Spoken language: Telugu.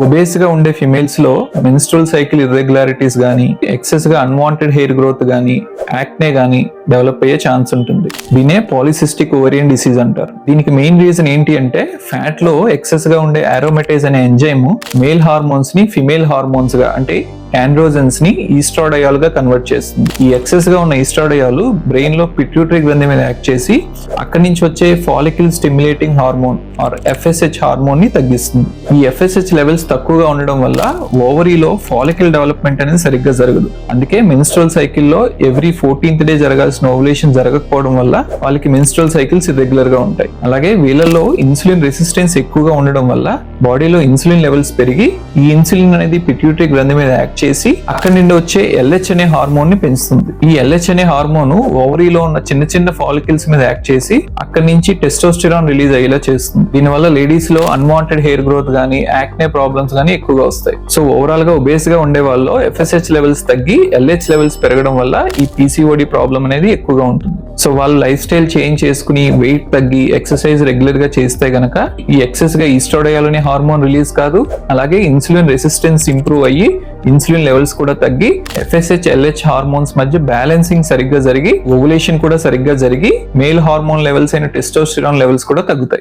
ఒబేస్ గా ఉండే ఫిమేల్స్ లో మెన్స్ట్రువల్ సైకిల్ ఇర్రెగ్యులారిటీస్ గానీ, ఎక్సెస్ గా అన్వాంటెడ్ హెయిర్ గ్రోత్ గానీ, యాక్నే గానీ డెవలప్ అయ్యే ఛాన్స్ ఉంటుంది. దీనే పాలిసిస్టిక్ ఓవేరియన్ డిసీజ్ అంటారు. దీనికి మెయిన్ రీజన్ ఏంటి అంటే ఫ్యాట్ లో ఎక్సెస్ గా ఉండే ఆరోమేటేజ్ అనే ఎంజైమ్ మేల్ హార్మోన్స్ ని ఫిమేల్ హార్మోన్స్ గా అంటే ఆండ్రోజన్స్ ని ఈస్ట్రాడయాల్ గా కన్వర్ట్ చేస్తుంది. ఈ ఎక్సెస్ గా ఉన్న ఈస్ట్రాడయాలు బ్రెయిన్ లో పిట్యూటరీ గ్రంథి మీద యాక్ట్ చేసి అక్కడి నుంచి వచ్చే follicle stimulating hormone or FSH hormone ని తగ్గిస్తుంది. ఈ FSH లెవెల్స్ తక్కువగా ఉండడం వల్ల ఓవరీలో ఫాలికల్ డెవలప్మెంట్ అనేది సరిగ్గా జరగదు. అందుకే మెన్స్ట్రువల్ సైకిల్లో ఎవ్రీ 14th డే జరగాల్సిన ఓవులేషన్ జరగకపోవడం వల్ల వాళ్ళకి మెన్స్ట్రువల్ సైకిల్స్ ఇర్రెగ్యులర్ గా ఉంటాయి. అలాగే వీళ్ళలో ఇన్సులిన్ రెసిస్టెన్స్ ఎక్కువగా ఉండడం వల్ల బాడీలో ఇన్సులిన్ లెవెల్స్ పెరిగి ఈ ఇన్సులిన్ అనేది పిట్యూటరీ గ్రంథి మీద యాక్ట్ చేసి అక్కడి నుండి వచ్చే LH అనే హార్మోన్ ని పెంచుతుంది. ఈ LH అనే హార్మోన్ ఓవరీలో ఉన్న చిన్న చిన్న ఫాలికల్స్ మీద యాక్ట్ చేసి అక్కడి నుంచి టెస్టోస్టెరాన్ రిలీజ్ అయ్యేలా చేస్తుంది. దీనివల్ల లేడీస్ లో అన్వాంటెడ్ హెయిర్ గ్రోత్ గానీ, యాక్నే ప్రాబ్లమ్స్ గానీ ఎక్కువగా వస్తాయి. సో ఓవరాల్ గా ఒబేస్ గా ఉండే వాళ్ళు FSH లెవెల్స్ తగ్గి LH లెవెల్స్ పెరగడం వల్ల ఈ PCOD ప్రాబ్లం అనేది ఎక్కువగా ఉంటుంది. సో వాళ్ళు లైఫ్ స్టైల్ చేంజ్ చేసుకుని వెయిట్ తగ్గి ఎక్సర్సైజ్ రెగ్యులర్ గా చేస్తే గనక ఈ ఎక్సెస్ గా ఈస్ట్రాడయాల్ అనే హార్మోన్ రిలీజ్ కాదు, అలాగే ఇన్సులిన్ రెసిస్టెన్స్ ఇంప్రూవ్ అయ్యి ఇన్సులిన్ లెవెల్స్ కూడా తగ్గి FSH LH హార్మోన్స్ మధ్య బ్యాలెన్సింగ్ సరిగ్గా జరిగి ఓవులేషన్ కూడా సరిగ్గా జరిగి మేల్ హార్మోన్ లెవెల్స్ అయిన టెస్టోస్టెరాన్ లెవెల్స్ కూడా తగ్గుతాయి.